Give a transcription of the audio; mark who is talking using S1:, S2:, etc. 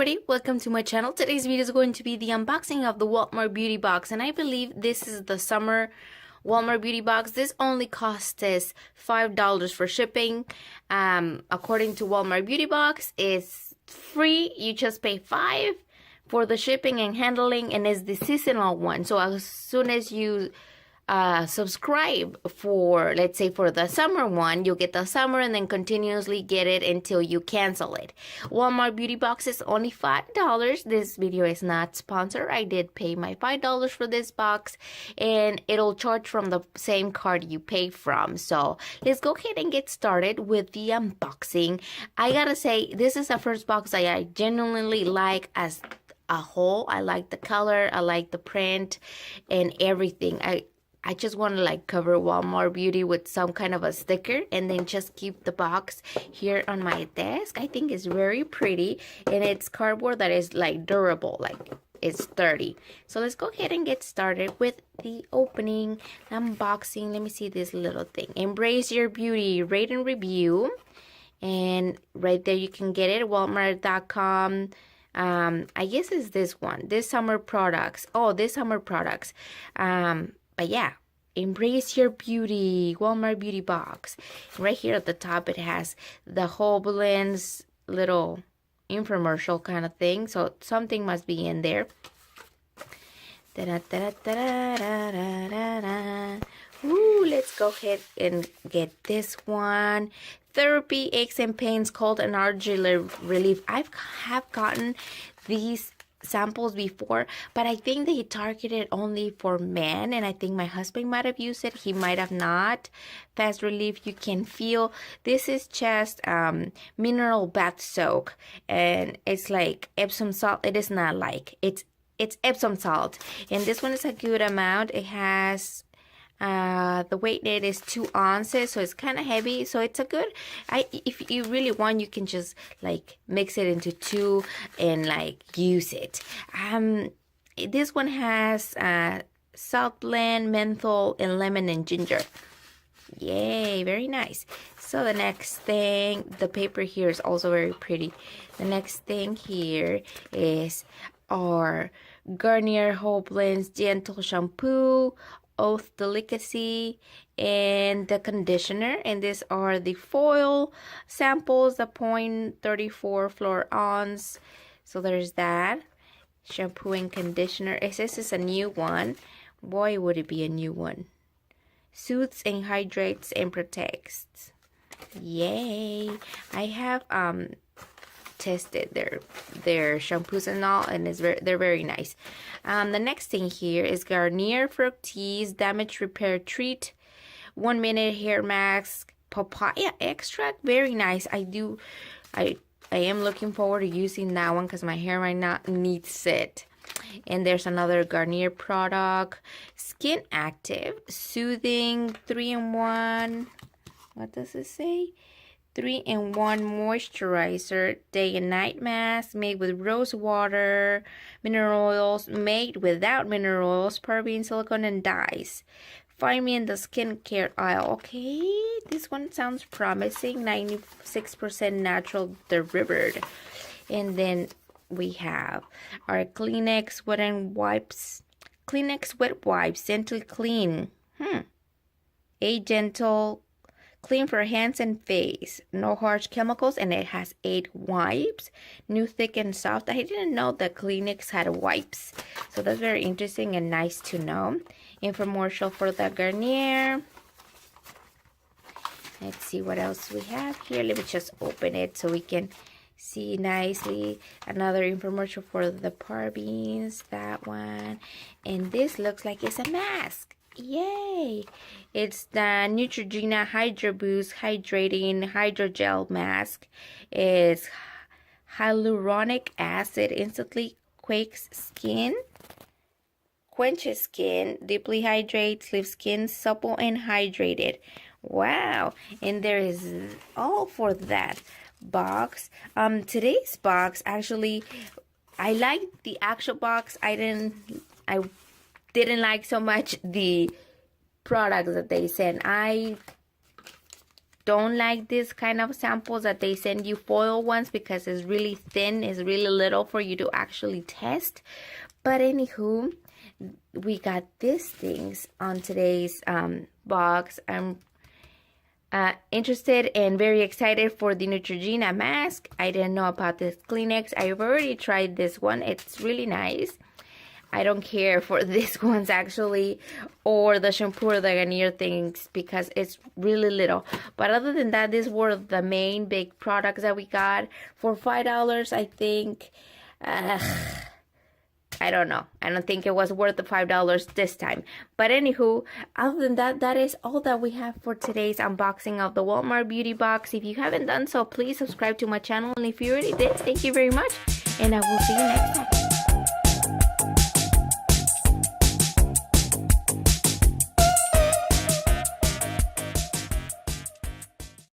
S1: everybody, welcome to my channel. Today's video is going to be the unboxing of the Walmart Beauty Box, and I believe this is the summer Walmart Beauty Box. This only cost us $5 for shipping. According to Walmart Beauty Box, it's free. You just pay $5 for the shipping and handling, and it's the seasonal one. So as soon as you subscribe for, let's say, for the summer one, you'll get the summer and then continuously get it until you cancel it. Walmart Beauty Box is only $5. This video is not sponsored. I did pay my $5 for this box, and it'll charge from the same card you pay from. So let's go ahead and get started with the unboxing. I gotta say, this is the first box I genuinely like as a whole. I like the color, I like the print and everything. I just want to like cover Walmart Beauty with some kind of a sticker and then just keep the box here on my desk. I think it's very pretty, and it's cardboard that is like durable, like it's sturdy. So let's go ahead and get started with the opening, unboxing. Let me see this little thing. Embrace your beauty, rate and review. And right there you can get it, walmart.com. I guess it's this one, this summer products. Oh, this summer products. But yeah, embrace your beauty, Walmart Beauty Box. Right here at the top, it has the whole blends little infomercial kind of thing. So something must be in there. Ooh, let's go ahead and get this one. Therapy, aches and pains, cold and allergy relief. I have gotten these samples before, but I think they targeted only for men, and I think my husband might have used it. He might have not. Fast relief, you can feel. This is just mineral bath soak, and it's like Epsom salt. It is not like it's Epsom salt, and this one is a good amount. It has the weight net is 2 ounces, so it's kind of heavy. So it's a good, if you really want, you can just like mix it into 2 and like use it. This one has salt blend, menthol, and lemon and ginger. Yay, very nice. So the next thing, the paper here is also very pretty. The next thing here is our Garnier Whole Blends Gentle Shampoo, Oath Delicacy, and the conditioner. And these are the foil samples, the 0.34 fluor ounce. So there's that. Shampoo and conditioner. This is a new one. Boy, would it be a new one. Soothes and hydrates and protects. Yay. I have tested their shampoos and all, and they're very nice. The next thing here is Garnier Fructis Damage Repair Treat 1 minute hair mask, papaya extract. Very nice. I am looking forward to using that one because my hair right now needs it. And there's another Garnier product, Skin Active Soothing 3-in-1. What does it say? 3-in-1 moisturizer, day and night mask made with rose water, mineral oils, made without mineral oils, paraben, silicone, and dyes. Find me in the skincare aisle. Okay, this one sounds promising. 96% natural derived. And then we have our Kleenex wet wipes, gently clean. Gentle clean for hands and face, no harsh chemicals, and it has 8 wipes, new, thick, and soft. I didn't know that Kleenex had wipes, so that's very interesting and nice to know. Infomercial for the Garnier. Let's see what else we have here. Let me just open it so we can see nicely. Another infomercial for the parabens, that one, and this looks like it's a mask. Yay! It's the Neutrogena Hydro Boost Hydrating Hydrogel Mask. It's hyaluronic acid, instantly quenches skin, deeply hydrates, leaves skin supple and hydrated. Wow! And there is all for that box. Today's box, actually, I like the actual box. I didn't like so much the products that they sent. I don't like this kind of samples that they send you foil ones because it's really thin, it's really little for you to actually test. But anywho, we got these things on today's box. I'm interested and very excited for the Neutrogena mask. I didn't know about this Kleenex. I've already tried this one. It's really nice. I don't care for these ones actually, or the shampoo or the Garnier things because it's really little. But other than that, these were the main big products that we got for $5, I think. I don't know. I don't think it was worth the $5 this time. But anywho, other than that, that is all that we have for today's unboxing of the Walmart beauty box. If you haven't done so, please subscribe to my channel. And if you already did, thank you very much. And I will see you next time.